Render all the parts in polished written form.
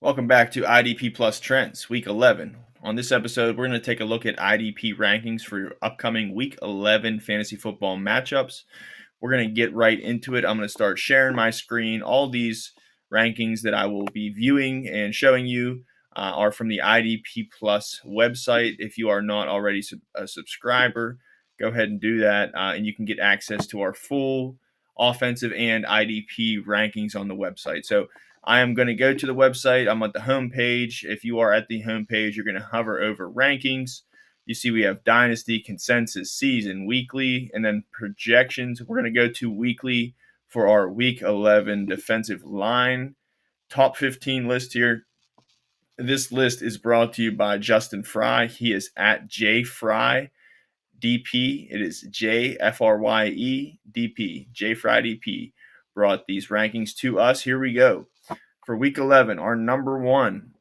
Welcome back to IDP Plus Trends, Week 11. On this episode, we're going to take a look at IDP rankings for your upcoming Week 11 fantasy football matchups. We're going to get right into it. I'm going to start sharing my screen. All these rankings that I will be viewing and showing you are from the IDP Plus website. If you are not already a subscriber, go ahead and do that, and you can get access to our full offensive and IDP rankings on the website. So I am going to go to the website. I'm at the home page. If you are at the home page, you're going to hover over rankings. You see we have dynasty, consensus, season, weekly, and then projections. We're going to go to weekly for our week 11 defensive line top 15 list here. This list is brought to you by Justin Fry. He is at JFry DP. It is JFRYE DP. JFry DP brought these rankings to us. Here we go. For week 11, our number one,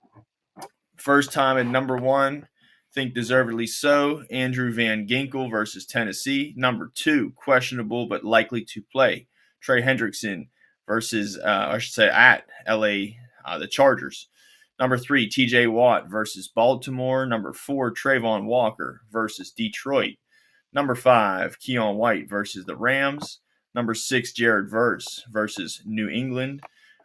first time at number one, think deservedly so, Andrew Van Ginkel versus Tennessee. Number two, questionable but likely to play, Trey Hendrickson versus, at LA, the Chargers. Number three, TJ Watt versus Baltimore. Number four, Travon Walker versus Detroit. Number five, Keon White versus the Rams. Number six, Jared Verse versus New England.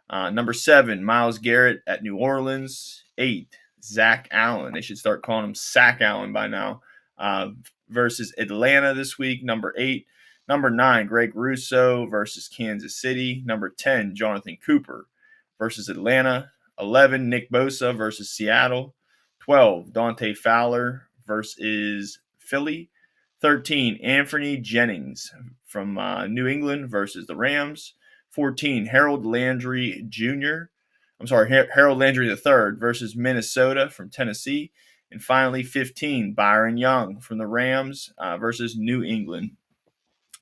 Number seven, Myles Garrett at New Orleans. Eight, Zach Allen. They should start calling him Sack Allen by now. Versus Atlanta this week. Number eight. Number nine, Greg Russo versus Kansas City. Number 10, Jonathan Cooper versus Atlanta. 11, Nick Bosa versus Seattle. 12, Dante Fowler versus Philly. 13, Anthony Jennings from New England versus the Rams. 14, Harold Landry Jr. Harold Landry III versus Minnesota from Tennessee. And finally, 15, Byron Young from the Rams versus New England.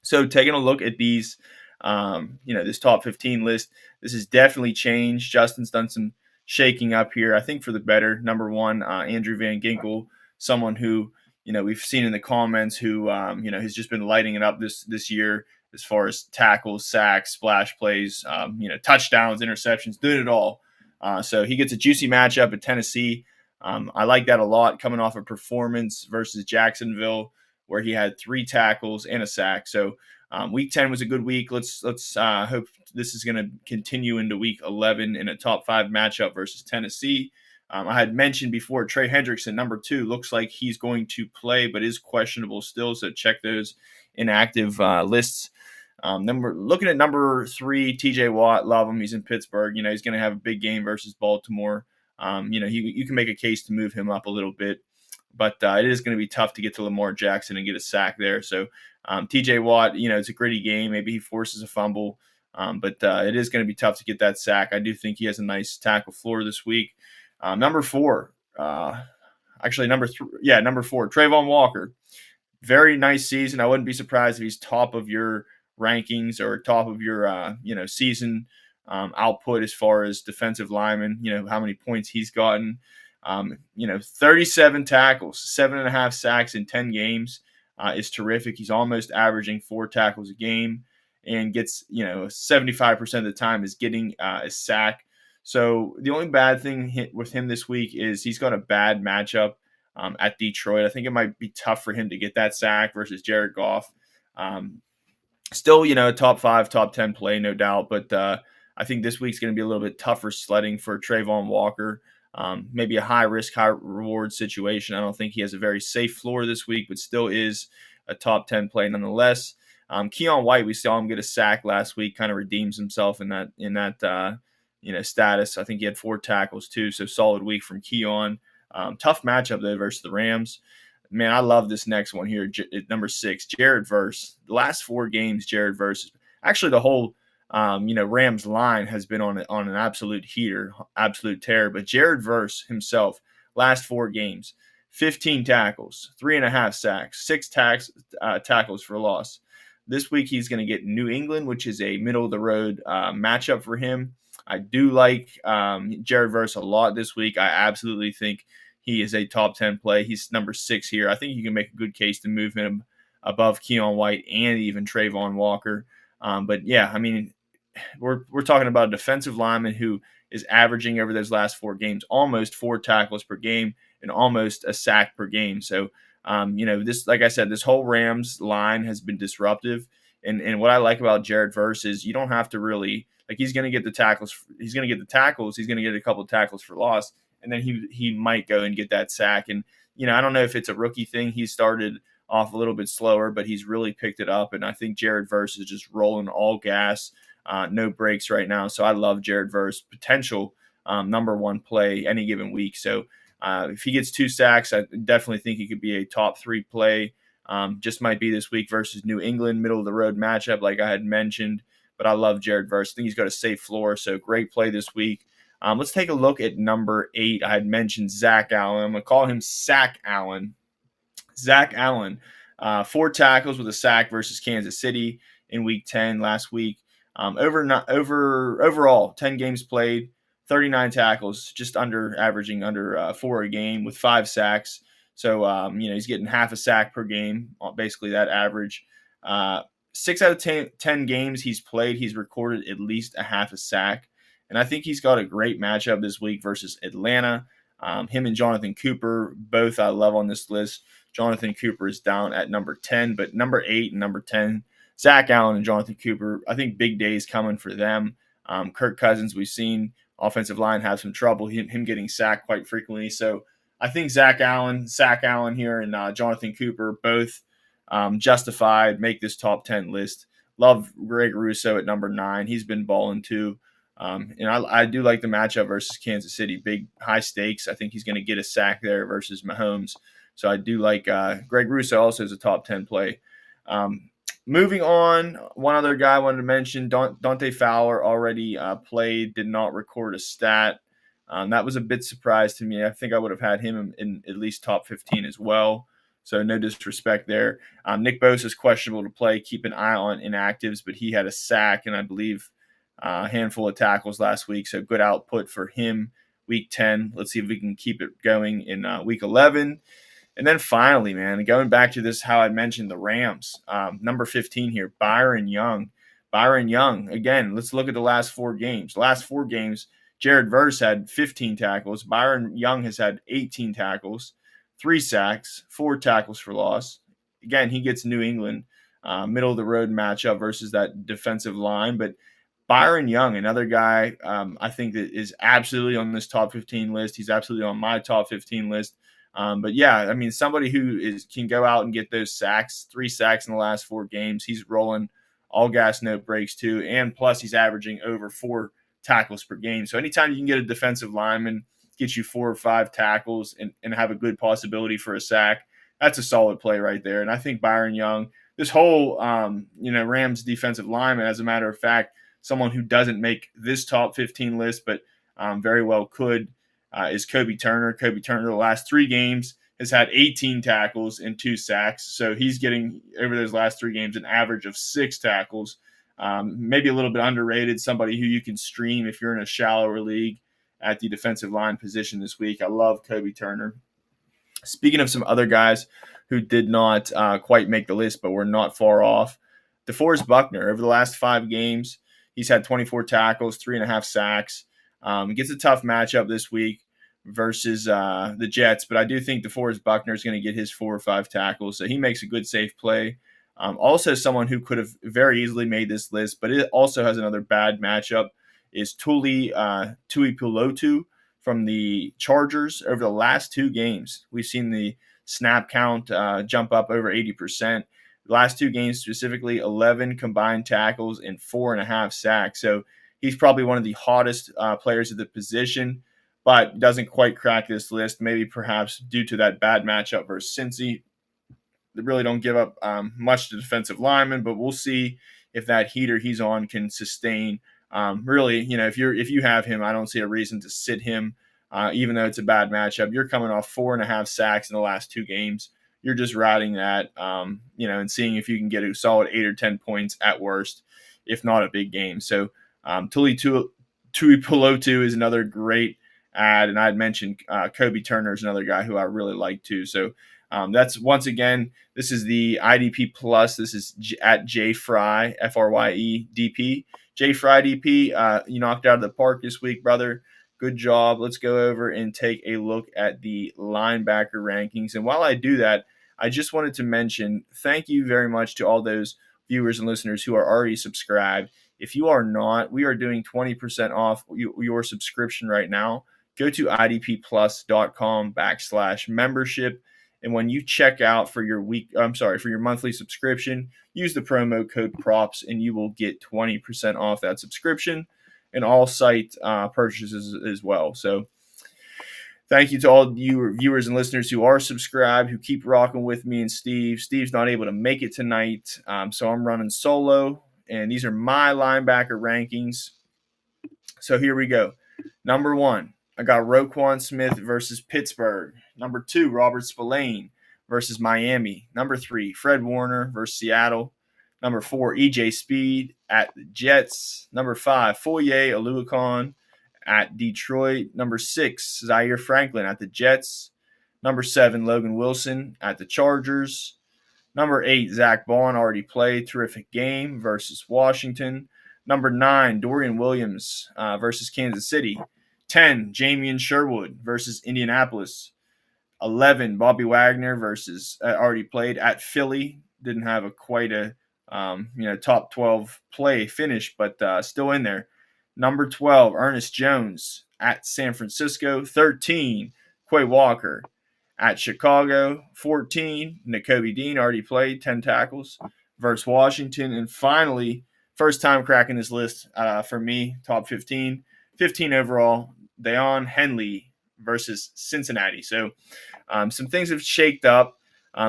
So taking a look at these, this top 15 list, this has definitely changed. Justin's done some shaking up here, I think for the better. Number one, Andrew Van Ginkel, someone who, we've seen in the comments who, has just been lighting it up this year as far as tackles, sacks, splash plays, touchdowns, interceptions, doing it all. So he gets a juicy matchup at Tennessee. I like that a lot, coming off a performance versus Jacksonville where he had 3 tackles and a sack. So week 10 was a good week. Let's hope this is going to continue into week 11 in a top 5 matchup versus Tennessee. I had mentioned before Trey Hendrickson, number 2, looks like he's going to play, but is questionable still. So check those inactive lists. Then we're looking at number 3, TJ Watt. Love him. He's in Pittsburgh. He's going to have a big game versus Baltimore. You can make a case to move him up a little bit. But it is going to be tough to get to Lamar Jackson and get a sack there. So TJ Watt, it's a gritty game. Maybe he forces a fumble. But it is going to be tough to get that sack. I do think he has a nice tackle floor this week. Number 4, number 4, Travon Walker. Very nice season. I wouldn't be surprised if he's top of your rankings or top of your, season output as far as defensive lineman, how many points he's gotten. 37 tackles, 7.5 sacks in 10 games is terrific. He's almost averaging 4 tackles a game and gets, 75% of the time is getting a sack. So the only bad thing with him this week is he's got a bad matchup at Detroit. I think it might be tough for him to get that sack versus Jared Goff. Still, top 5, top 10 play, no doubt. But I think this week's going to be a little bit tougher sledding for Travon Walker. Maybe a high risk, high reward situation. I don't think he has a very safe floor this week, but still is a top 10 play nonetheless. Keon White, we saw him get a sack last week, kind of redeems himself in that status. I think he had 4 tackles too, so solid week from Keon. Tough matchup though versus the Rams. Man, I love this next one here. Number 6, Jared Verse. The last 4 games, Jared Verse. Actually, the whole Rams line has been on an absolute heater, absolute tear. But Jared Verse himself, last 4 games, 15 tackles, 3.5 sacks, 6 tackles for loss. This week he's going to get New England, which is a middle of the road matchup for him. I do like Jared Verse a lot this week. I absolutely think he is a top 10 play. He's number 6 here. I think you can make a good case to move him above Keon White and even Travon Walker. But yeah, I mean, we're talking about a defensive lineman who is averaging over those last 4 games almost 4 tackles per game and almost a sack per game. So, this, like I said, this whole Rams line has been disruptive. And what I like about Jared Verse is you don't have to really like he's going to get the tackles. He's going to get the tackles. He's going to get a couple of tackles for loss, and then he might go and get that sack. And I don't know if it's a rookie thing. He started off a little bit slower, but he's really picked it up. And I think Jared Verse is just rolling all gas, no breaks right now. So I love Jared Verse, potential number one play any given week. So if he gets 2 sacks, I definitely think he could be a top 3 play. Just might be this week versus New England, middle of the road matchup, like I had mentioned. But I love Jared Verse. I think he's got a safe floor, so great play this week. Let's take a look at number 8. I had mentioned Zach Allen. I'm going to call him Sack Allen. Zach Allen, 4 tackles with a sack versus Kansas City in Week 10 last week. Overall, 10 games played, 39 tackles, just averaging under 4 a game with 5 sacks. So he's getting half a sack per game, basically that average. 6 out of 10 games he's played, he's recorded at least a half a sack. And I think he's got a great matchup this week versus Atlanta. Him and Jonathan Cooper, both I love on this list. Jonathan Cooper is down at number 10, but number 8 and number 10, Zach Allen and Jonathan Cooper, I think big days coming for them. Kirk Cousins, we've seen offensive line have some trouble, him getting sacked quite frequently. So I think Zach Allen here, and Jonathan Cooper, both justified, make this top 10 list. Love Greg Rousseau at number 9. He's been balling too. And I do like the matchup versus Kansas City. Big, high stakes. I think he's going to get a sack there versus Mahomes. So I do like Greg Rousseau also is a top 10 play. Moving on, one other guy I wanted to mention, Dante Fowler already played, did not record a stat. That was a bit surprise to me. I think I would have had him in at least top 15 as well. So no disrespect there. Nick Bosa is questionable to play. Keep an eye on inactives, but he had a sack and I believe a handful of tackles last week. So good output for him week 10. Let's see if we can keep it going in week 11. And then finally, man, going back to this, how I mentioned the Rams, number 15 here, Byron Young. Byron Young, again, let's look at the last 4 games. The last 4 games, Jared Verse had 15 tackles. Byron Young has had 18 tackles, 3 sacks, 4 tackles for loss. Again, he gets New England, middle of the road matchup versus that defensive line. But Byron Young, another guy I think that is absolutely on this top 15 list. He's absolutely on my top 15 list. But yeah, I mean, somebody who can go out and get those sacks, 3 sacks in the last 4 games. He's rolling all gas, no breaks too. And plus he's averaging over 4 tackles per game. So anytime you can get a defensive lineman, get you 4 or 5 tackles and have a good possibility for a sack, that's a solid play right there. And I think Byron Young, this whole, Rams defensive lineman, as a matter of fact, someone who doesn't make this top 15 list, but very well could, is Kobe Turner. Kobe Turner, the last 3 games, has had 18 tackles and 2 sacks. So he's getting, over those last 3 games, an average of 6 tackles. Maybe a little bit underrated, somebody who you can stream if you're in a shallower league at the defensive line position this week. I love Kobe Turner. Speaking of some other guys who did not quite make the list, but were not far off, DeForest Buckner, over the last 5 games, he's had 24 tackles, 3.5 sacks. Gets a tough matchup this week versus the Jets, but I do think DeForest Buckner is going to get his 4 or 5 tackles, so he makes a good safe play. Also, someone who could have very easily made this list, but it also has another bad matchup, is Tuipulotu from the Chargers. Over the last 2 games, we've seen the snap count jump up over 80%. The last 2 games specifically, 11 combined tackles and 4.5 sacks. So he's probably one of the hottest players at the position, but doesn't quite crack this list, maybe perhaps due to that bad matchup versus Cincy. They really don't give up much to defensive linemen, but we'll see if that heater he's on can sustain. Really, if you have him, I don't see a reason to sit him, even though it's a bad matchup. You're coming off 4.5 sacks in the last 2 games. You're just riding that, and seeing if you can get a solid 8 or 10 points at worst, if not a big game. So Tuipulotu is another great ad, and I had mentioned Kobe Turner is another guy who I really like too. So that's, once again, this is the IDP Plus. This is at JFry, FRYE DP. Jay for IDP, you knocked out of the park this week, brother. Good job. Let's go over and take a look at the linebacker rankings. And while I do that, I just wanted to mention thank you very much to all those viewers and listeners who are already subscribed. If you are not, we are doing 20% off your subscription right now. Go to idpplus.com/membership. And when you check out for your for your monthly subscription, use the promo code PROPS and you will get 20% off that subscription and all site purchases as well. So thank you to all you viewers and listeners who are subscribed, who keep rocking with me and Steve. Steve's not able to make it tonight, so I'm running solo. And these are my linebacker rankings. So here we go. Number 1, I got Roquan Smith versus Pittsburgh. Number 2, Robert Spillane versus Miami. Number 3, Fred Warner versus Seattle. Number 4, EJ Speed at the Jets. Number 5, Foyesade Oluokun at Detroit. Number 6, Zaire Franklin at the Jets. Number 7, Logan Wilson at the Chargers. Number 8, Zach Bond already played. Terrific game versus Washington. Number 9, Dorian Williams versus Kansas City. 10, Jamien Sherwood versus Indianapolis. 11, Bobby Wagner versus already played at Philly. Didn't have quite a top 12 play finish, but still in there. Number 12, Ernest Jones at San Francisco. 13, Quay Walker at Chicago. 14, Nakobe Dean already played, 10 tackles versus Washington. And finally, first time cracking this list for me, top 15 overall, Daiyan Henley versus Cincinnati. So some things have shaked up.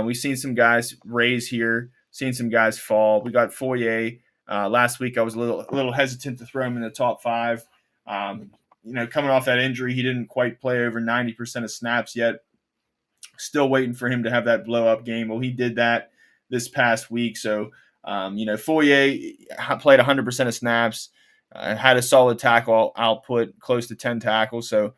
We've seen some guys raise here, seen some guys fall. We got Foyesade. Last week I was a little hesitant to throw him in the top 5. Coming off that injury, he didn't quite play over 90% of snaps yet. Still waiting for him to have that blow-up game. Well, he did that this past week. So, Foyesade played 100% of snaps, had a solid tackle output, close to 10 tackles. So,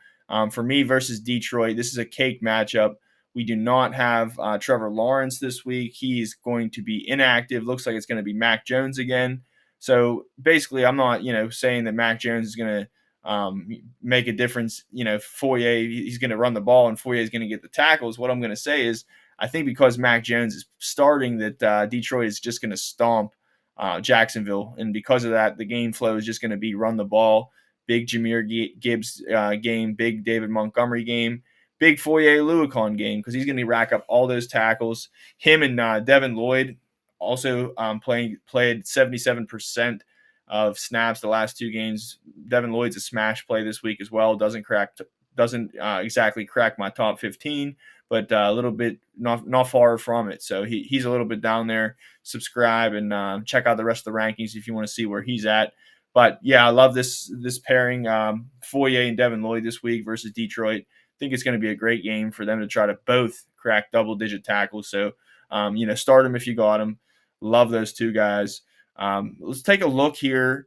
for me versus Detroit, this is a cake matchup. We do not have Trevor Lawrence this week. He's going to be inactive. Looks like it's going to be Mac Jones again. So, basically, I'm not, saying that Mac Jones is going to make a difference. Foyesade, he's going to run the ball and Foye is going to get the tackles. What I'm going to say is I think because Mac Jones is starting that Detroit is just going to stomp Jacksonville. And because of that, the game flow is just going to be run the ball. Big Jahmyr Gibbs game, big David Montgomery game, big Foyesade Oluokun game because he's going to rack up all those tackles. Him and Devin Lloyd also played 77% of snaps the last 2 games. Devin Lloyd's a smash play this week as well. Doesn't exactly crack my top 15, but a little bit not far from it. So he's a little bit down there. Subscribe and check out the rest of the rankings if you want to see where he's at. But yeah, I love this pairing, Foyesade and Devin Lloyd this week versus Detroit. I think it's going to be a great game for them to try to both crack double-digit tackles. So, start them if you got them. Love those 2 guys. Let's take a look here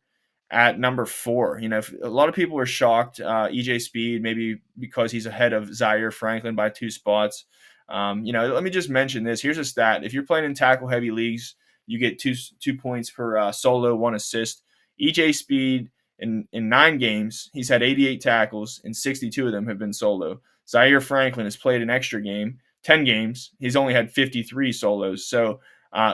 at number 4. A lot of people are shocked. EJ Speed, maybe because he's ahead of Zaire Franklin by 2 spots. Let me just mention this. Here's a stat. If you're playing in tackle-heavy leagues, you get 2 points per solo, 1 assist. EJ Speed, in 9 games, he's had 88 tackles, and 62 of them have been solo. Zaire Franklin has played an extra game, 10 games. He's only had 53 solos. So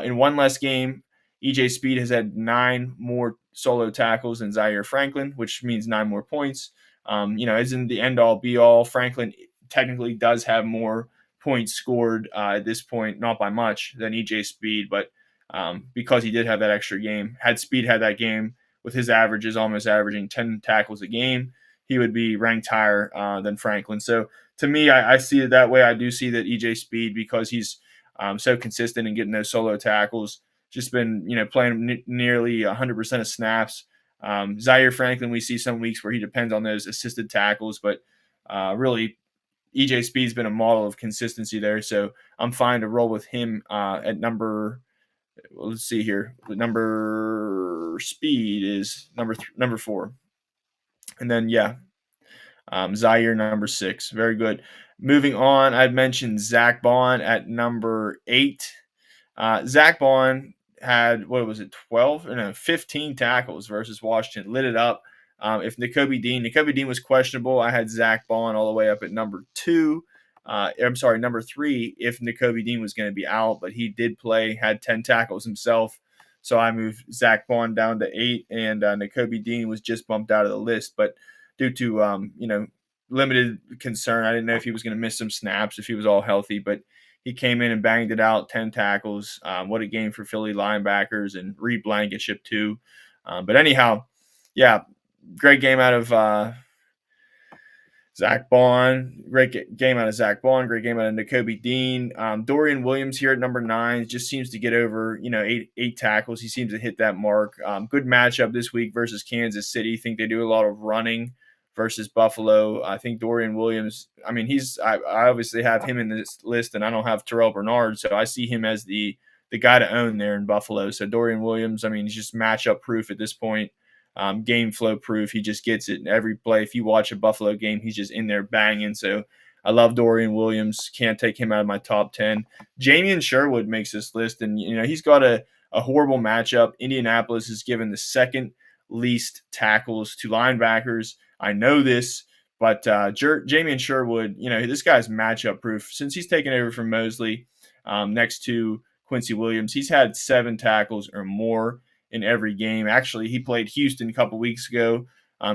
in 1 less game, EJ Speed has had 9 more solo tackles than Zaire Franklin, which means 9 more points. Isn't the end-all, be-all. Franklin technically does have more points scored at this point, not by much, than EJ Speed, but because he did have that extra game. Had Speed had that game with his averages almost averaging 10 tackles a game, he would be ranked higher than Franklin. So to me, I see it that way. I do see that EJ Speed, because he's so consistent in getting those solo tackles, just been, playing nearly 100% of snaps. Zaire Franklin, we see some weeks where he depends on those assisted tackles, but really EJ Speed's been a model of consistency there. So I'm fine to roll with him at number. Let's see here. The number Speed is number 4, and then Zaire number 6. Very good. Moving on, I'd mentioned Zach Bond at number 8. Zach Bond, had, what was it, 12 or no 15 tackles versus Washington, lit it up. If Nakobe Dean was questionable, I had Zach Bond all the way up at number 2. I'm sorry, number 3 if Nakobe Dean was going to be out, but he did play, had 10 tackles himself. So I moved Zach Bond down to 8, and Nakobe Dean was just bumped out of the list. But due to limited concern, I didn't know if he was going to miss some snaps if he was all healthy. But he came in and banged it out, 10 tackles. What a game for Philly linebackers, and Reed Blankenship too. But anyhow, yeah, great game out of Zach Bond. Game out of Zach Bond. Great game out of Nakobe Dean. Dorian Williams here at number 9 just seems to get over, eight tackles. He seems to hit that mark. Good matchup this week versus Kansas City. Think they do a lot of running versus Buffalo. I think Dorian Williams, I mean, I obviously have him in this list, and I don't have Terrell Bernard, so I see him as the guy to own there in Buffalo. So Dorian Williams, I mean, he's just matchup proof at this point. Game flow proof. He just gets it in every play. If you watch a Buffalo game, he's just in there banging. So I love Dorian Williams. Can't take him out of my top 10. Jamien Sherwood makes this list, and he's got a horrible matchup. Indianapolis is given the second least tackles to linebackers. I know this, but Jamien Sherwood, this guy's matchup proof. Since he's taken over from Mosley, next to Quincy Williams, he's had 7 tackles or more in every game. Actually, he played Houston a couple weeks ago.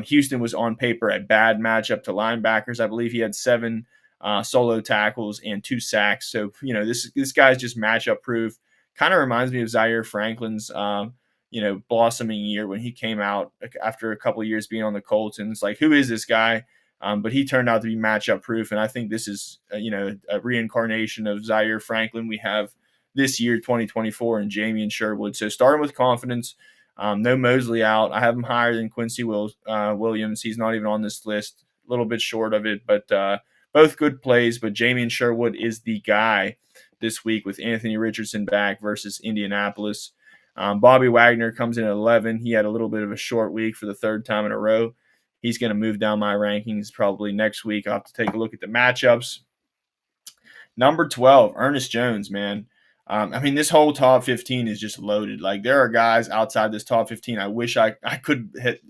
Houston was on paper a bad matchup to linebackers. I believe he had 7 solo tackles and 2 sacks. So, this guy's just matchup proof. Kind of reminds me of Zaire Franklin's, blossoming year when he came out after a couple of years being on the Colts. And it's like, who is this guy? But he turned out to be matchup proof. And I think this is, a reincarnation of Zaire Franklin we have this year, 2024, and Jamien Sherwood. So starting with confidence. No Mosley out. I have him higher than Quincy Williams. He's not even on this list. A little bit short of it, but both good plays. But Jamien Sherwood is the guy this week with Anthony Richardson back versus Indianapolis. Bobby Wagner comes in at 11. He had a little bit of a short week for the 3rd time in a row. He's going to move down my rankings probably next week. I'll have to take a look at the matchups. Number 12, Ernest Jones, man. This whole top 15 is just loaded. Like, there are guys outside this top 15 I wish I could hit,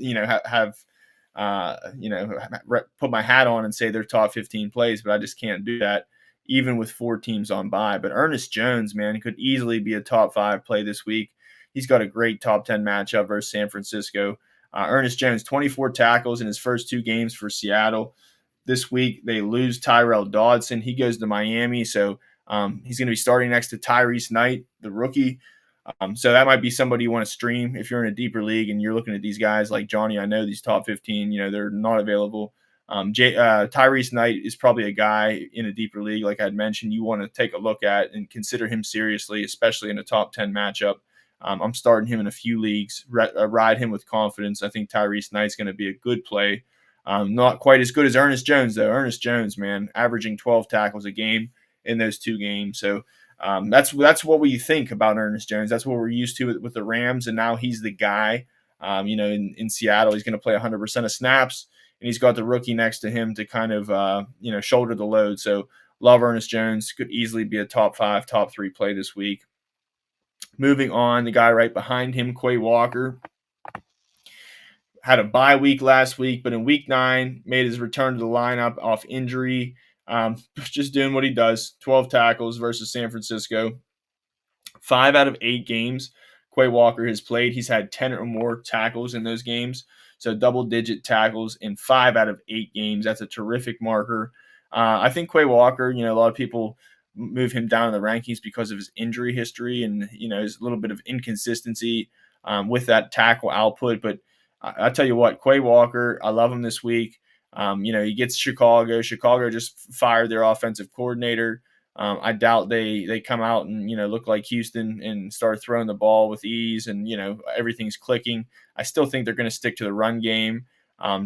put my hat on and say they're top 15 plays, but I just can't do that, even with 4 teams on bye. But Ernest Jones, man, could easily be a top 5 play this week. He's got a great top 10 matchup versus San Francisco. Ernest Jones, 24 tackles in his first 2 games for Seattle. This week, they lose Tyrell Dodson. He goes to Miami, so he's going to be starting next to Tyrese Knight, the rookie. So that might be somebody you want to stream if you're in a deeper league and you're looking at these guys like Johnny. I know these top 15, they're not available. Tyrese Knight is probably a guy in a deeper league, like I'd mentioned, you want to take a look at and consider him seriously, especially in a top 10 matchup. I'm starting him in a few leagues, ride him with confidence. I think Tyrese Knight's going to be a good play. Not quite as good as Ernest Jones, though. Ernest Jones, man, averaging 12 tackles a game in those 2 games. So that's what we think about Ernest Jones. That's what we're used to with the Rams, and now he's the guy. In Seattle, he's going to play 100% of snaps, and he's got the rookie next to him to kind of, shoulder the load. So love Ernest Jones. Could easily be a top 5, top 3 play this week. Moving on, the guy right behind him, Quay Walker, had a bye week last week, but in week 9, made his return to the lineup off injury. Just doing what he does. 12 tackles versus San Francisco. 5 out of 8 games Quay Walker has played, he's had 10 or more tackles in those games. So double-digit tackles in 5 out of 8 games. That's a terrific marker. I think Quay Walker, a lot of people move him down in the rankings because of his injury history and, his little bit of inconsistency with that tackle output. But I tell you what, Quay Walker, I love him this week. He gets Chicago. Chicago just fired their offensive coordinator. I doubt they come out and, look like Houston and start throwing the ball with ease and, everything's clicking. I still think they're going to stick to the run game,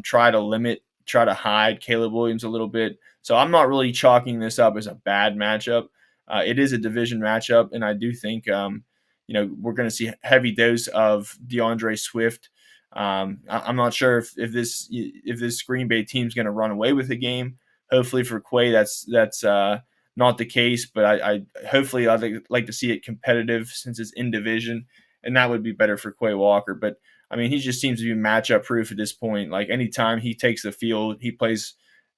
try to hide Caleb Williams a little bit. So I'm not really chalking this up as a bad matchup. It is a division matchup, and I do think, we're going to see a heavy dose of DeAndre Swift. I'm not sure if this Green Bay team's going to run away with the game. Hopefully for Quay, that's not the case, but I hopefully I'd like to see it competitive since it's in division, and that would be better for Quay Walker. But I mean, he just seems to be matchup proof at this point. Like anytime he takes the field, he plays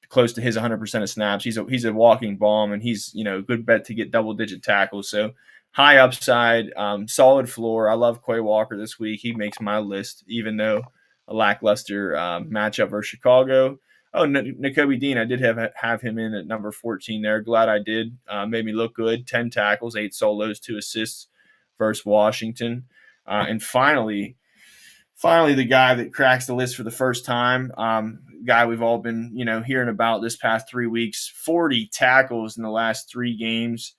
close to his 100% of snaps. He's a walking bomb, and he's a good bet to get double digit tackles. So high upside, solid floor. I love Quay Walker this week. He makes my list, even though a lackluster matchup versus Chicago. Oh, Nakobe Dean, I did have him in at number 14 there. Glad I did. Made me look good. 10 tackles, 8 solos, 2 assists versus Washington. And finally, the guy that cracks the list for the first time, guy we've all been, hearing about this past 3 weeks, 40 tackles in the last 3 games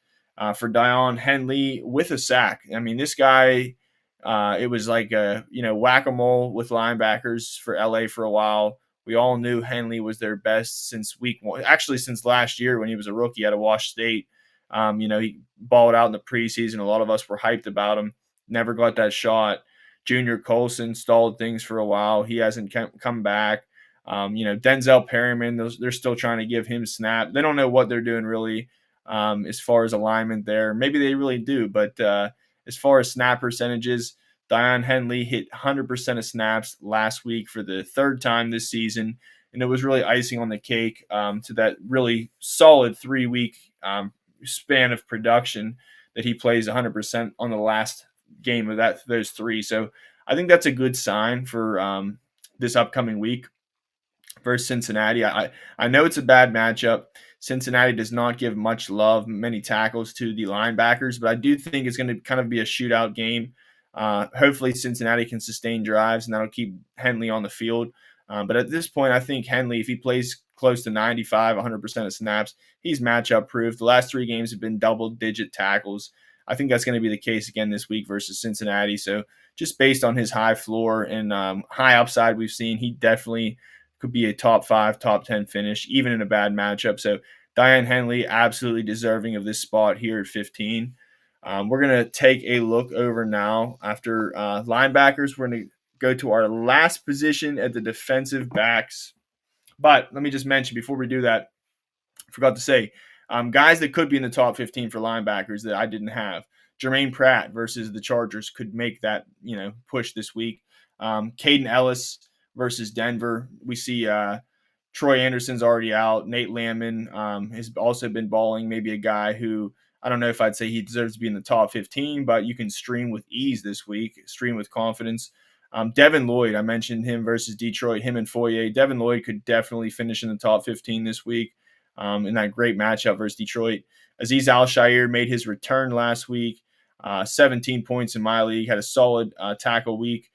for Daiyan Henley with a sack. I mean, this guy, it was like a, whack-a-mole with linebackers for LA for a while. We all knew Henley was their best since week 1, actually since last year when he was a rookie out of Wash State. He balled out in the preseason. A lot of us were hyped about him. Never got that shot. Junior Colson stalled things for a while. He hasn't come back. Denzel Perryman, they're still trying to give him snap. They don't know what they're doing really as far as alignment there. Maybe they really do, but as far as snap percentages, Daiyan Henley hit 100% of snaps last week for the 3rd time this season, and it was really icing on the cake to that really solid 3-week span of production that he plays 100% on the last game of those 3. So I think that's a good sign for this upcoming week versus Cincinnati. I know it's a bad matchup. Cincinnati does not give much love, many tackles to the linebackers, but I do think it's going to kind of be a shootout game. Hopefully Cincinnati can sustain drives, and that'll keep Henley on the field. But at this point, I think Henley, if he plays close to 95, 100% of snaps, he's matchup proof. The last 3 games have been double-digit tackles. I think that's going to be the case again this week versus Cincinnati. So just based on his high floor and high upside we've seen, he definitely could be a top 5, top 10 finish, even in a bad matchup. So Daiyan Henley, absolutely deserving of this spot here at 15. We're going to take a look over now after linebackers. We're going to go to our last position at the defensive backs. But let me just mention before we do that, I forgot to say, guys that could be in the top 15 for linebackers that I didn't have. Jermaine Pratt versus the Chargers could make that, push this week. Caden Ellis versus Denver. We see Troy Anderson's already out. Nate Landman has also been balling. Maybe a guy who I don't know if I'd say he deserves to be in the top 15, but you can stream with ease this week, stream with confidence. Devin Lloyd, I mentioned him versus Detroit, him and Foyesade. Devin Lloyd could definitely finish in the top 15 this week in that great matchup versus Detroit. Azeez Al-Shaair made his return last week, 17 points in my league, had a solid tackle week.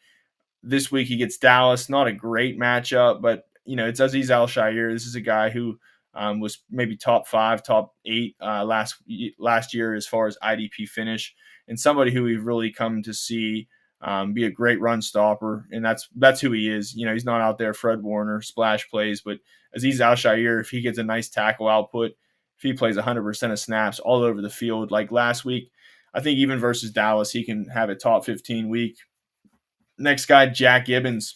This week he gets Dallas. Not a great matchup, but it's Azeez Al-Shaair. This is a guy who was maybe top 5, top 8 last year as far as IDP finish, and somebody who we've really come to see be a great run stopper, and that's who he is. He's not out there Fred Warner splash plays, but Azeez Al-Shaair, if he gets a nice tackle output, if he plays 100% of snaps all over the field like last week, I think even versus Dallas, he can have a top 15 week. Next guy, Jack Gibbens.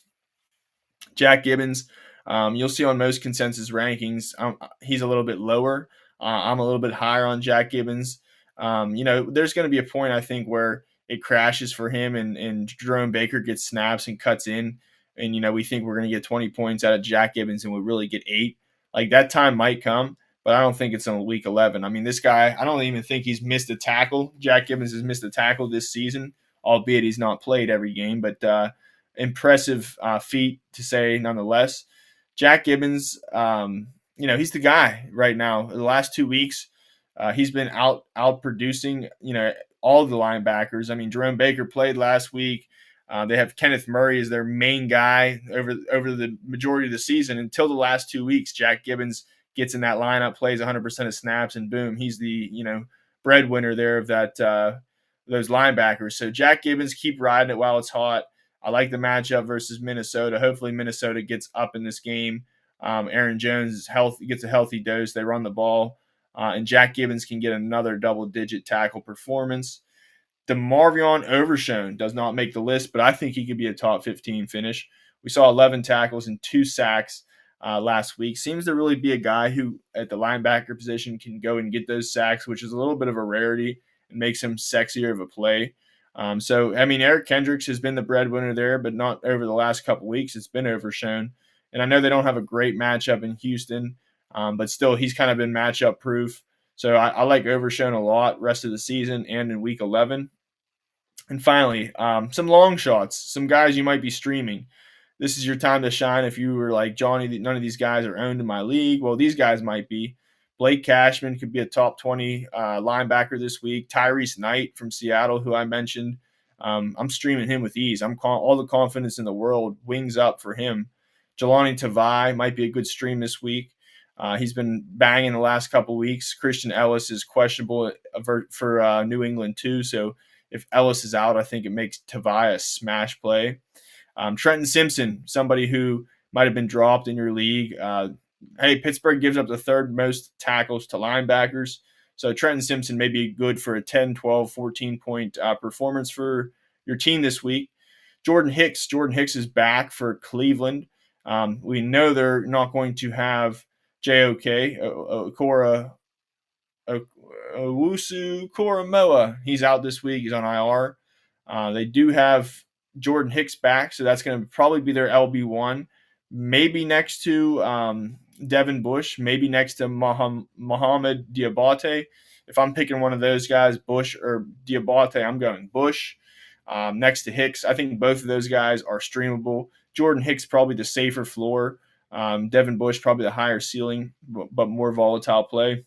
You'll see on most consensus rankings, he's a little bit lower. I'm a little bit higher on Jack Gibbens. There's going to be a point, I think, where it crashes for him and Jerome Baker gets snaps and cuts in. And, we think we're going to get 20 points out of Jack Gibbens and we really get 8. Like that time might come, but I don't think it's on week 11. I mean, this guy, I don't even think he's missed a tackle. Jack Gibbens has missed a tackle this season, albeit he's not played every game, but impressive feat to say nonetheless. Jack Gibbens, he's the guy right now. The last 2 weeks, he's been out producing, all of the linebackers. I mean, Jerome Baker played last week. They have Kenneth Murray as their main guy over the majority of the season until the last 2 weeks. Jack Gibbens gets in that lineup, plays 100% of snaps, and boom, he's the breadwinner there of that those linebackers. So Jack Gibbens, keep riding it while it's hot. I like the matchup versus Minnesota. Hopefully Minnesota gets up in this game. Aaron Jones gets a healthy dose. They run the ball. And Jack Gibbons can get another double-digit tackle performance. DeMarvion Overshown does not make the list, but I think he could be a top 15 finish. We saw 11 tackles and 2 sacks last week. Seems to really be a guy who at the linebacker position can go and get those sacks, which is a little bit of a rarity and makes him sexier of a play. So, I mean, Eric Kendricks has been the breadwinner there, but not over the last couple weeks. It's been overshown. And I know they don't have a great matchup in Houston, but still, he's kind of been matchup proof. So I like Overshown a lot rest of the season and in week 11. And finally, some long shots, some guys you might be streaming. This is your time to shine if you were like, Johnny, none of these guys are owned in my league. Well, these guys might be. Blake Cashman could be a top 20 linebacker this week. Tyrese Knight from Seattle, who I mentioned. I'm streaming him with ease. All the confidence in the world. Wings up for him. Jelani Tavai might be a good stream this week. He's been banging the last couple weeks. Christian Ellis is questionable for New England too. So if Ellis is out, I think it makes Tavai a smash play. Trenton Simpson, somebody who might have been dropped in your league. Hey, Pittsburgh gives up the third most tackles to linebackers. So Trenton Simpson may be good for a 10, 12, 14-point performance for your team this week. Jordan Hicks. Jordan Hicks is back for Cleveland. We know they're not going to have JOK, Okora Owusu Koromoa. He's out this week. He's on IR. They do have Jordan Hicks back, so that's going to probably be their LB1. Maybe next to Devin Bush, maybe next to Mohamed Diabate. If I'm picking one of those guys, Bush or Diabate, I'm going Bush. Next to Hicks, I think both of those guys are streamable. Jordan Hicks probably the safer floor. Devin Bush probably the higher ceiling, but more volatile play.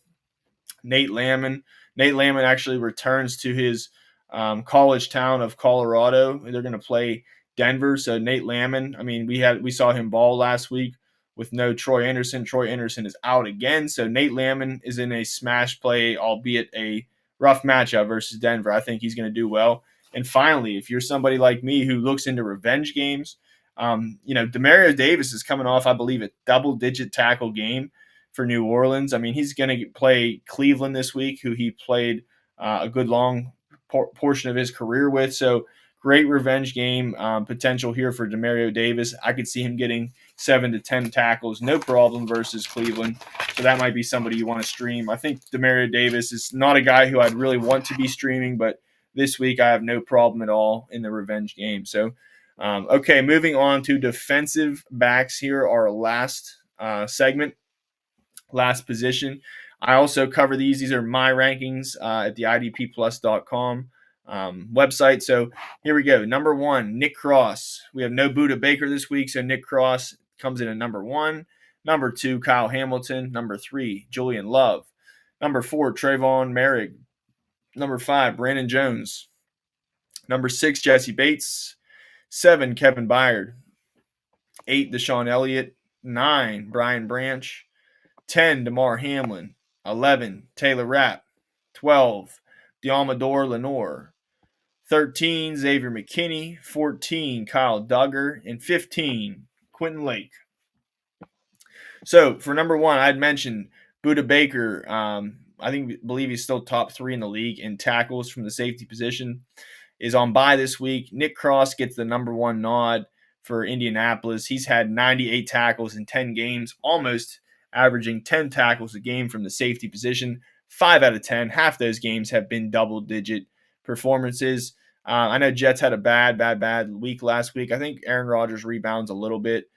Nate Landman. Nate Landman actually returns to his college town of Colorado. They're going to play Denver. So Nate Landman, I mean, we saw him ball last week with no Troy Anderson. Troy Anderson is out again. So Nate Landman is in a smash play, albeit a rough matchup versus Denver. I think he's going to do well. And finally, if you're somebody like me who looks into revenge games, Demario Davis is coming off, I believe, a double-digit tackle game for New Orleans. I mean, he's going to play Cleveland this week, who he played a good long portion of his career with. So great revenge game potential here for Demario Davis. I could see him getting 7 to 10 tackles, no problem versus Cleveland. So that might be somebody you want to stream. I think Demario Davis is not a guy who I'd really want to be streaming, but this week I have no problem at all in the revenge game. So, okay, moving on to defensive backs here, our last segment. Last position. I also cover these. These are my rankings at the idpplus.com website. So here we go. Number 1, Nick Cross. We have no Budda Baker this week, so Nick Cross comes in at number 1. Number 2, Kyle Hamilton. Number 3, Julian Love. Number 4, Tre'Von Moehrig. Number 5, Brandon Jones. Number 6, Jesse Bates. 7, Kevin Byard. 8, Deshaun Elliott. 9, Brian Branch. 10, DeMar Hamlin. 11, Taylor Rapp. 12, Diamador Lenore. 13, Xavier McKinney. 14, Kyle Duggar. And 15, Quentin Lake. So for number 1, I'd mentioned Budda Baker. Believe he's still top 3 in the league in tackles from the safety position. Is on bye this week. Nick Cross gets the number 1 nod for Indianapolis. He's had 98 tackles in 10 games, almost averaging 10 tackles a game from the safety position. 5 out of 10. Half those games have been double-digit performances. I know Jets had a bad week last week. I think Aaron Rodgers rebounds a little bit.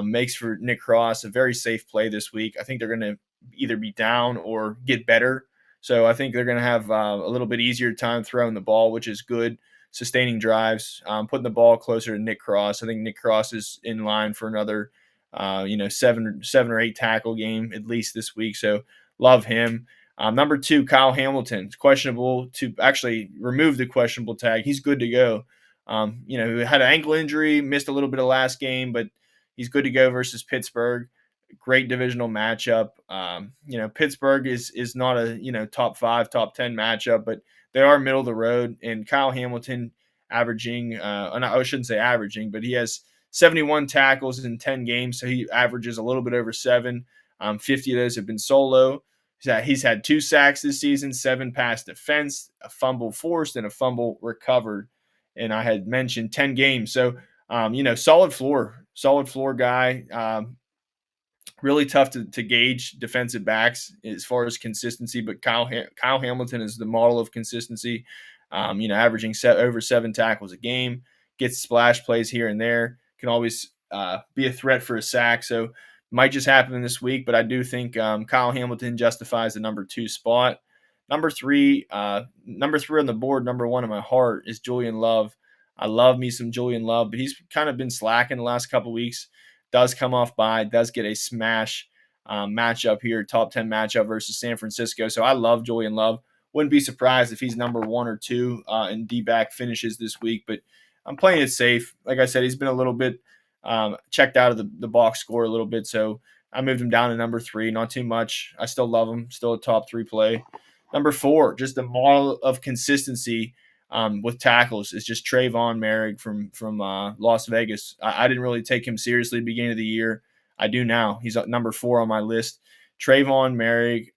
Makes for Nick Cross a very safe play this week. I think they're going to either be down or get better. So I think they're going to have a little bit easier time throwing the ball, which is good. Sustaining drives, putting the ball closer to Nick Cross. I think Nick Cross is in line for another, 7 or 8 tackle game at least this week. So love him. Number 2, Kyle Hamilton. It's questionable to actually remove the questionable tag. He's good to go. He had an ankle injury, missed a little bit of last game, but he's good to go versus Pittsburgh. Great divisional matchup. Pittsburgh is not a top 5, top 10 matchup, but they are middle of the road. And Kyle Hamilton averaging, I shouldn't say averaging, but he has 71 tackles in 10 games, so he averages a little bit over 7. 50 of those have been solo. He's had 2 sacks this season, 7 pass defense, a fumble forced, and a fumble recovered. And I had mentioned 10 games. So, solid floor guy. Really tough to gauge defensive backs as far as consistency, but Kyle Hamilton is the model of consistency. Averaging over 7 tackles a game, gets splash plays here and there, can always be a threat for a sack. So might just happen this week, but I do think Kyle Hamilton justifies the number 2 spot. Number three on the board, number 1 in my heart is Julian Love. I love me some Julian Love, but he's kind of been slacking the last couple weeks. Does come off by, does get a smash matchup here, top 10 matchup versus San Francisco. So I love Julian Love. Wouldn't be surprised if he's number 1 or 2 in D-back finishes this week, but I'm playing it safe. Like I said, he's been a little bit checked out of the box score a little bit, so I moved him down to number 3. Not too much. I still love him. Still a top 3 play. Number 4, just a model of consistency with tackles is just Tre'Von Moehrig from Las Vegas. I didn't really take him seriously at the beginning of the year. I do now. He's at number 4 on my list. Tre'Von Moehrig,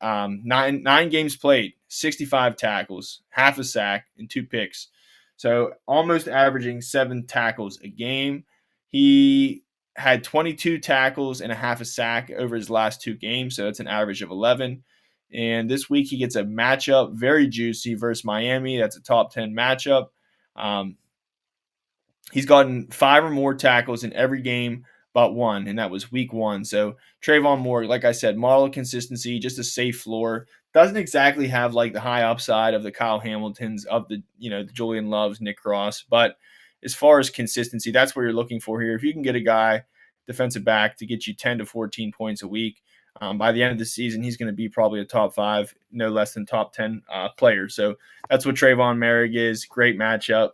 nine games played, 65 tackles, half a sack, and 2 picks. So almost averaging 7 tackles a game. He had 22 tackles and a half a sack over his last 2 games, so that's an average of 11. And this week he gets a matchup very juicy versus Miami. That's a top 10 matchup. Um, he's gotten 5 or more tackles in every game but 1, and that was week 1. So Tre'Von Moehrig, like I said, model of consistency, just a safe floor. Doesn't exactly have like the high upside of the Kyle Hamiltons, of the the Julian Loves, Nick Cross, but as far as consistency, that's what you're looking for here. If you can get a guy, defensive back, to get you 10 to 14 points a week, by the end of the season, he's going to be probably a top 5, no less than top 10 player. So that's what Tre'Von Moehrig is. Great matchup.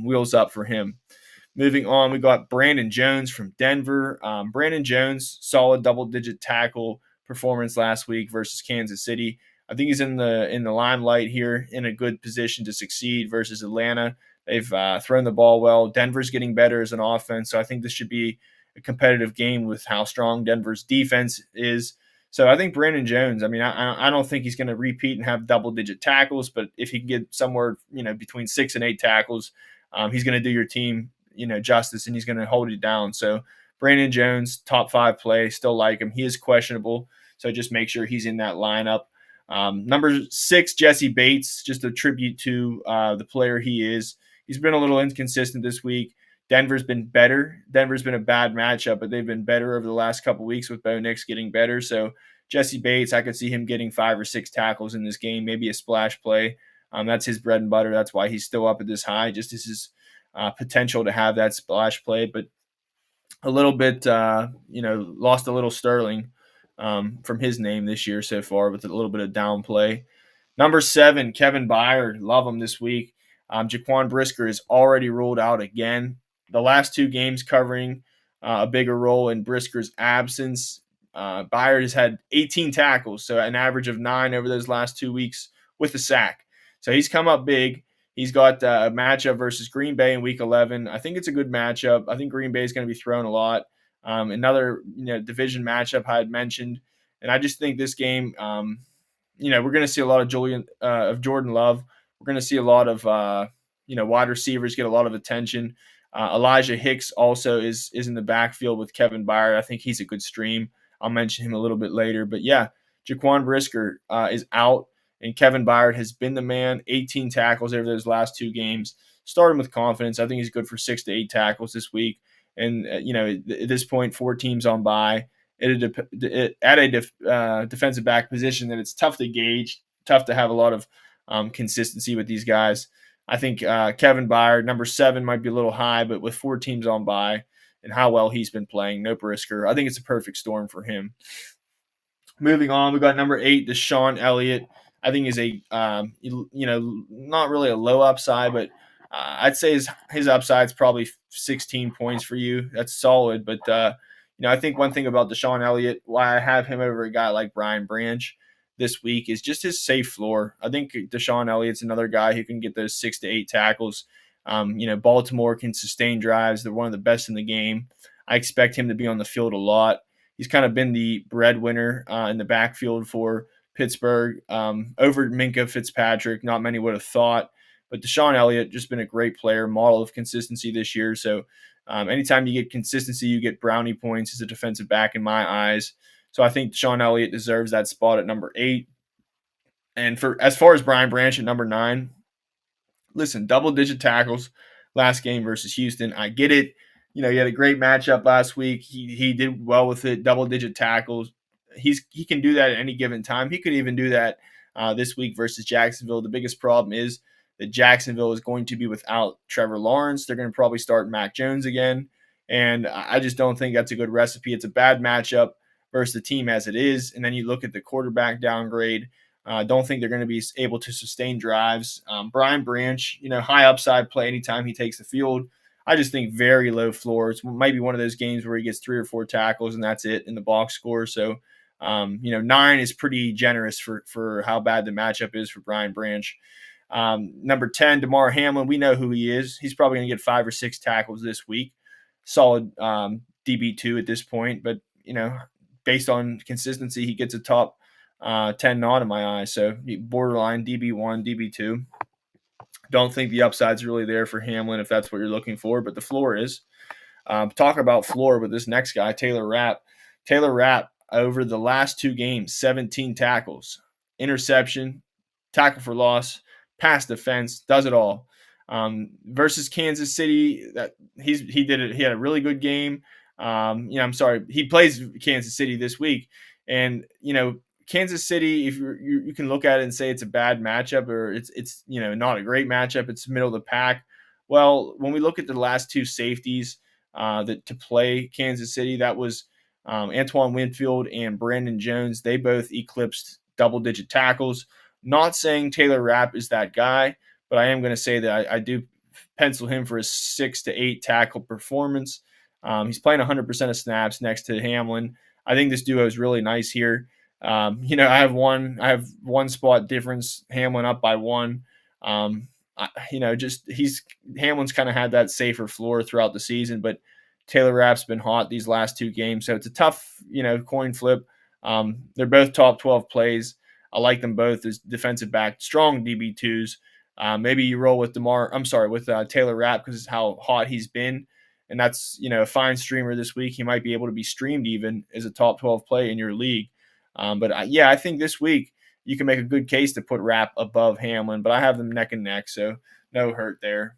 Wheels up for him. Moving on, we got Brandon Jones from Denver. Brandon Jones, solid double-digit tackle performance last week versus Kansas City. I think he's in the limelight here, in a good position to succeed versus Atlanta. They've thrown the ball well. Denver's getting better as an offense, so I think this should be a competitive game with how strong Denver's defense is. So I think Brandon Jones, I don't think he's going to repeat and have double-digit tackles, but if he can get somewhere between 6 and 8 tackles, he's going to do your team justice, and he's going to hold it down. So Brandon Jones, top 5 play, still like him. He is questionable, so just make sure he's in that lineup. Number 6, Jesse Bates, just a tribute to the player he is. He's been a little inconsistent this week. Denver's been better. Denver's been a bad matchup, but they've been better over the last couple weeks with Bo Nix getting better. So Jesse Bates, I could see him getting 5 or 6 tackles in this game, maybe a splash play. That's his bread and butter. That's why he's still up at this high, just as his potential to have that splash play. But a little bit, lost a little sterling from his name this year so far, with a little bit of down play. Number 7, Kevin Byard. Love him this week. Jaquan Brisker is already ruled out again. The last 2 games covering a bigger role in Brisker's absence. Byard has had 18 tackles, so an average of 9 over those last 2 weeks with a sack. So he's come up big. He's got a matchup versus Green Bay in Week 11. I think it's a good matchup. I think Green Bay is going to be thrown a lot. Another division matchup I had mentioned, and I just think this game, we're going to see a lot of Jordan Love. We're going to see a lot of wide receivers get a lot of attention. Elijah Hicks also is in the backfield with Kevin Byard. I think he's a good stream. I'll mention him a little bit later. But yeah, Jaquan Brisker is out, and Kevin Byard has been the man. 18 tackles over those last 2 games. Starting with confidence. I think he's good for 6 to 8 tackles this week. And at this point, 4 teams on bye at a defensive back position that it's tough to gauge, tough to have a lot of consistency with these guys. I think Kevin Byard, number 7, might be a little high, but with 4 teams on bye and how well he's been playing, no Brisker, I think it's a perfect storm for him. Moving on, we got number 8, Deshaun Elliott. I think is a not really a low upside, but I'd say his upside is probably 16 points for you. That's solid, but I think one thing about Deshaun Elliott, why I have him over a guy like Brian Branch this week, is just his safe floor. I think Deshaun Elliott's another guy who can get those 6 to 8 tackles. Baltimore can sustain drives. They're one of the best in the game. I expect him to be on the field a lot. He's kind of been the breadwinner in the backfield for Pittsburgh over Minkah Fitzpatrick. Not many would have thought, but Deshaun Elliott just been a great player, model of consistency this year. So Anytime you get consistency, you get brownie points as a defensive back in my eyes. So I think Sean Elliott deserves that spot at number 8. And for as far as Brian Branch at number 9, listen, double-digit tackles last game versus Houston. I get it. He had a great matchup last week. He did well with it. Double-digit tackles. He can do that at any given time. He could even do that this week versus Jacksonville. The biggest problem is that Jacksonville is going to be without Trevor Lawrence. They're going to probably start Mac Jones again, and I just don't think that's a good recipe. It's a bad matchup versus the team as it is. And then you look at the quarterback downgrade. Don't think they're going to be able to sustain drives. Brian Branch, high upside play anytime he takes the field. I just think very low floors. Might be one of those games where he gets 3 or 4 tackles and that's it in the box score. So, 9 is pretty generous for how bad the matchup is for Brian Branch. Number 10, Damar Hamlin. We know who he is. He's probably going to get 5 or 6 tackles this week. Solid DB2 at this point, but based on consistency, he gets a top 10 nod in my eyes. So borderline DB1, DB2. Don't think the upside's really there for Hamlin if that's what you're looking for, but the floor is. Talk about floor with this next guy, Taylor Rapp. Taylor Rapp, over the last 2 games, 17 tackles, interception, tackle for loss, pass defense, does it all. Versus Kansas City, he did it. He had a really good game. I'm sorry, he plays Kansas City this week, and Kansas City, if you can look at it and say it's a bad matchup or it's not a great matchup, it's middle of the pack. Well, when we look at the last 2 safeties that to play Kansas City, that was Antoine Winfield and Brandon Jones. They both eclipsed double-digit tackles. Not saying Taylor Rapp is that guy, but I am going to say that I do pencil him for a 6 to 8 tackle performance. He's playing 100% of snaps next to Hamlin. I think this duo is really nice here. I have one spot difference. Hamlin up by 1. Hamlin's kind of had that safer floor throughout the season, but Taylor Rapp's been hot these last 2 games, so it's a tough coin flip. They're both top 12 plays. I like them both as defensive back, strong DB2s. Maybe you roll with Taylor Rapp because of how hot he's been. And that's, a fine streamer this week. He might be able to be streamed even as a top 12 play in your league. I think this week you can make a good case to put Rapp above Hamlin, but I have them neck and neck, so no hurt there.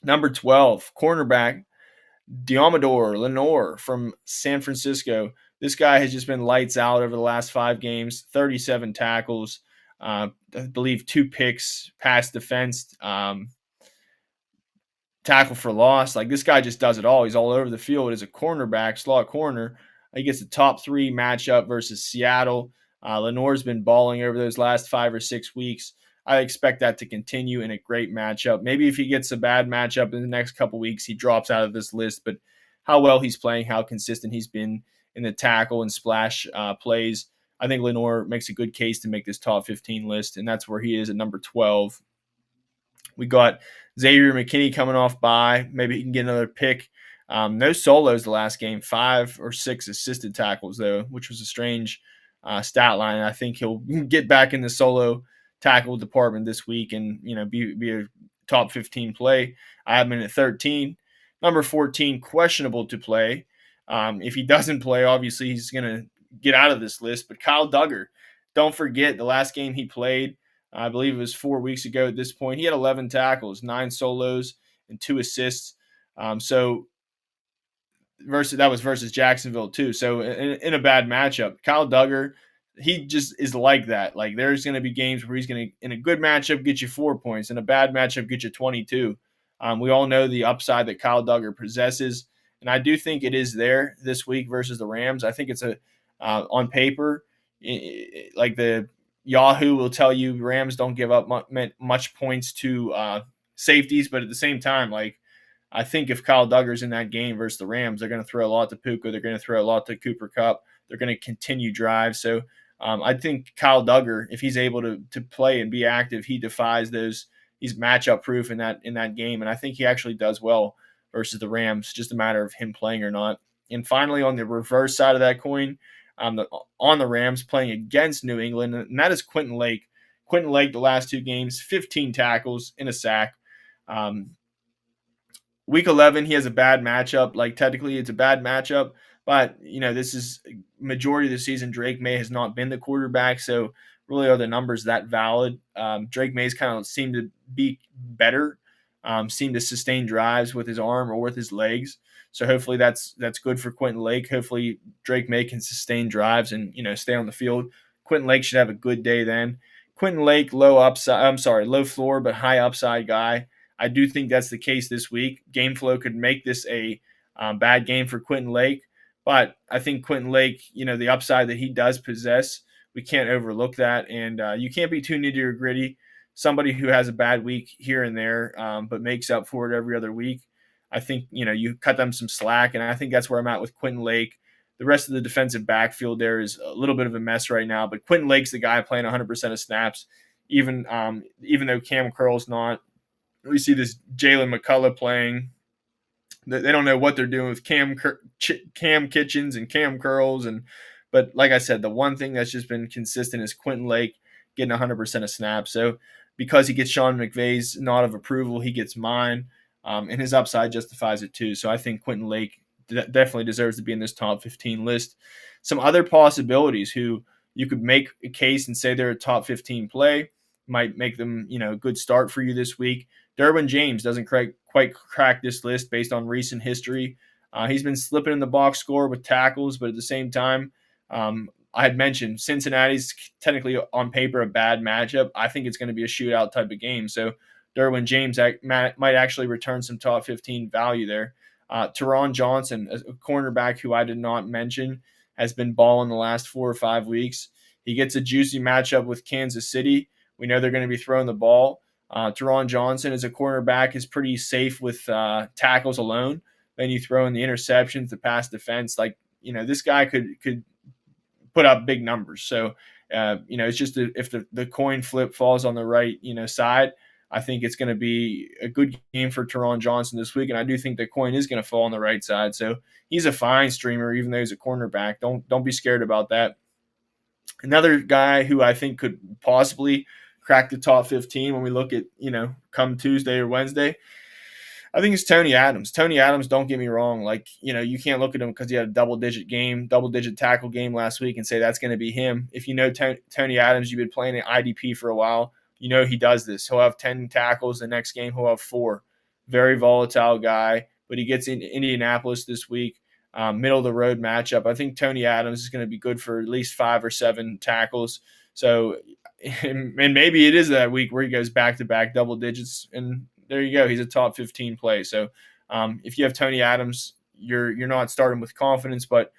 Number 12, cornerback, Deommodore Lenoir from San Francisco. This guy has just been lights out over the last 5 games, 37 tackles, I believe 2 picks, pass defense, tackle for loss. Like, this guy just does it all. He's all over the field as a cornerback, slot corner. He gets a top 3 matchup versus Seattle. Lenoir's been balling over those last 5 or 6 weeks. I expect that to continue in a great matchup. Maybe if he gets a bad matchup in the next couple weeks, he drops out of this list. But how well he's playing, how consistent he's been in the tackle and splash plays, I think Lenoir makes a good case to make this top 15 list, and that's where he is at number 12. We got Xavier McKinney coming off bye. Maybe he can get another pick. No solos the last game, 5 or 6 assisted tackles, though, which was a strange stat line. I think he'll get back in the solo tackle department this week and be a top 15 play. I have him in at 13. Number 14, questionable to play. If he doesn't play, obviously he's going to get out of this list. But Kyle Duggar, don't forget the last game he played, I believe it was 4 weeks ago at this point. He had 11 tackles, 9 solos, and 2 assists. That was versus Jacksonville too. So in a bad matchup, Kyle Duggar, he just is like that. Like, there's going to be games where he's going to, in a good matchup, get you 4 points. In a bad matchup, get you 22. We all know the upside that Kyle Duggar possesses, and I do think it is there this week versus the Rams. I think it's on paper, like the Yahoo will tell you, Rams don't give up much points to safeties, but at the same time, like, I think if Kyle Duggar's in that game versus the Rams, they're going to throw a lot to Puka. They're going to throw a lot to Cooper Kupp. They're going to continue drives. So I think Kyle Duggar, if he's able to play and be active, he defies those. He's matchup proof in that game, and I think he actually does well versus the Rams. Just a matter of him playing or not. And finally, on the reverse side of that coin, on the Rams playing against New England, and that is Quentin Lake. Quentin Lake, the last 2 games, 15 tackles and a sack. Week 11, he has a bad matchup. Like, technically, it's a bad matchup, but, this is majority of the season. Drake May has not been the quarterback, so really are the numbers that valid? Drake May's kind of seemed to be better, seemed to sustain drives with his arm or with his legs. So hopefully that's good for Quentin Lake. Hopefully Drake May can sustain drives and stay on the field. Quentin Lake should have a good day then. Quentin Lake, low upside. I'm sorry, low floor but high upside guy. I do think that's the case this week. Game flow could make this a bad game for Quentin Lake, but I think Quentin Lake, the upside that he does possess, we can't overlook that, and you can't be too nitty or gritty. Somebody who has a bad week here and there, but makes up for it every other week. I think you cut them some slack, and I think that's where I'm at with Quentin Lake. The rest of the defensive backfield there is a little bit of a mess right now, but Quentin Lake's the guy playing 100% of snaps, even though Cam Curl's not. We see this Jalen McCullough playing. They don't know what they're doing with Cam Kitchens and Cam Curls, but like I said, the one thing that's just been consistent is Quentin Lake getting 100% of snaps. So because he gets Sean McVay's nod of approval, he gets mine, and his upside justifies it too. So I think Quentin Lake definitely deserves to be in this top 15 list. Some other possibilities who you could make a case and say they're a top 15 play, might make them a good start for you this week. Derwin James doesn't quite crack this list based on recent history. He's been slipping in the box score with tackles, but at the same time, I had mentioned Cincinnati's technically on paper a bad matchup. I think it's going to be a shootout type of game. So Derwin James might actually return some top 15 value there. Teron Johnson, a cornerback who I did not mention, has been balling the last 4 or 5 weeks. He gets a juicy matchup with Kansas City. We know they're going to be throwing the ball. Teron Johnson as a cornerback is pretty safe with tackles alone. Then you throw in the interceptions, the pass defense. This guy could put up big numbers. So, it's just if the coin flip falls on the right, side, I think it's going to be a good game for Teron Johnson this week. And I do think the coin is going to fall on the right side. So he's a fine streamer, even though he's a cornerback. Don't be scared about that. Another guy who I think could possibly crack the top 15 when we look at, come Tuesday or Wednesday, I think it's Tony Adams. Tony Adams, don't get me wrong. You can't look at him because he had a double-digit tackle game last week and say that's going to be him. If you know Tony Adams, you've been playing at IDP for a while, he does this. He'll have 10 tackles. The next game, he'll have 4. Very volatile guy, but he gets in Indianapolis this week. Middle of the road matchup. I think Tony Adams is going to be good for at least 5 or 7 tackles. So, and maybe it is that week where he goes back-to-back double digits, and there you go. He's a top 15 play. So if you have Tony Adams, you're not starting with confidence, but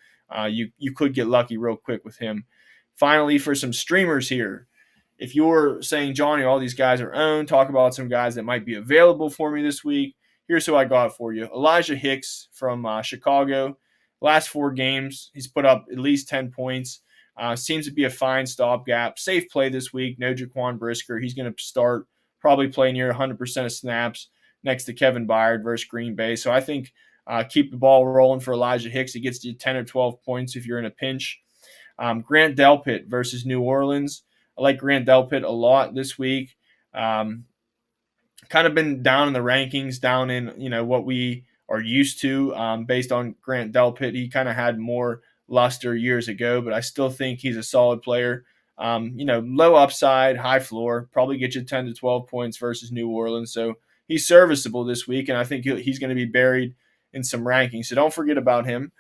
you could get lucky real quick with him. Finally, for some streamers here, if you're saying, Johnny, all these guys are owned, talk about some guys that might be available for me this week. Here's who I got for you. Elijah Hicks from Chicago. Last 4 games, he's put up at least 10 points. Seems to be a fine stopgap. Safe play this week. No Jaquan Brisker. He's going to start, probably play near 100% of snaps next to Kevin Byard versus Green Bay. So I think keep the ball rolling for Elijah Hicks. He gets you 10 or 12 points if you're in a pinch. Grant Delpit versus New Orleans. I like Grant Delpit a lot this week. Kind of been down in the rankings, down in what we are used to based on Grant Delpit. He kind of had more luster years ago, but I still think he's a solid player. Low upside, high floor, probably get you 10 to 12 points versus New Orleans. So he's serviceable this week, and I think he's going to be buried in some rankings. So don't forget about him.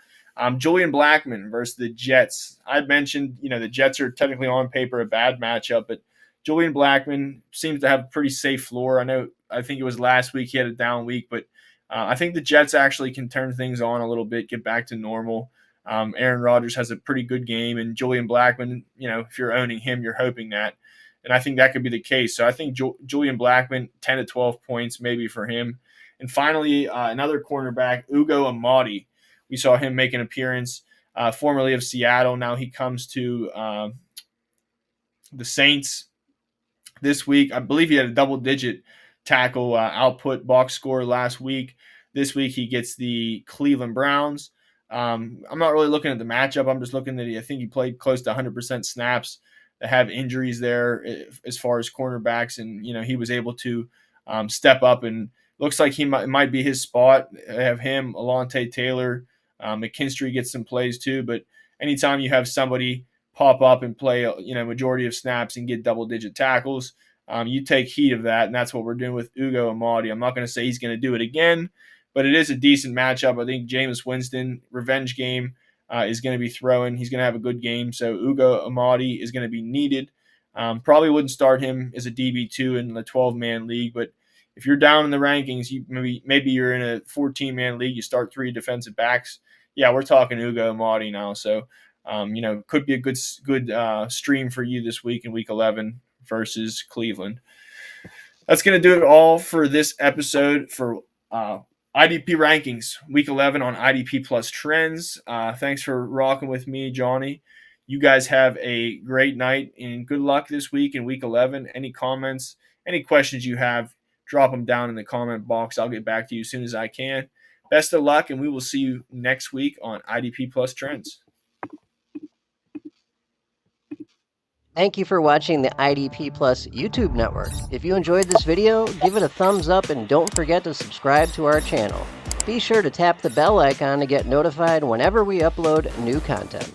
Julian Blackmon versus the Jets. I mentioned, the Jets are technically on paper a bad matchup, but Julian Blackmon seems to have a pretty safe floor. I think it was last week he had a down week, but I think the Jets actually can turn things on a little bit, get back to normal. Aaron Rodgers has a pretty good game, and Julian Blackmon, if you're owning him, you're hoping that. And I think that could be the case. So I think Julian Blackmon, 10 to 12 points maybe for him. And finally, another cornerback, Ugo Amadi. We saw him make an appearance, formerly of Seattle. Now he comes to the Saints this week. I believe he had a double-digit tackle output box score last week. This week he gets the Cleveland Browns. I'm not really looking at the matchup. I'm just looking at I think he played close to 100% snaps. They have injuries there as far as cornerbacks, and he was able to step up and looks like he might be his spot. I have him, Alontae Taylor, McKinstry gets some plays too. But anytime you have somebody pop up and play, majority of snaps and get double-digit tackles, you take heed of that, and that's what we're doing with Ugo Amadi. I'm not going to say he's going to do it again, but it is a decent matchup. I think Jameis Winston, revenge game, is going to be throwing. He's going to have a good game, so Ugo Amadi is going to be needed. Probably wouldn't start him as a DB2 in the 12-man league, but if you're down in the rankings, maybe you're in a 14-man league, you start 3 defensive backs. Yeah, we're talking Ugo Amadi now, so could be a good stream for you this week in Week 11 versus Cleveland. That's going to do it all for this episode for IDP rankings, Week 11 on IDP Plus Trends. Thanks for rocking with me, Johnny. You guys have a great night and good luck this week in Week 11. Any comments, any questions you have, drop them down in the comment box. I'll get back to you as soon as I can. Best of luck, and we will see you next week on IDP Plus Trends. Thank you for watching the IDP Plus YouTube network. If you enjoyed this video, give it a thumbs up and don't forget to subscribe to our channel. Be sure to tap the bell icon to get notified whenever we upload new content.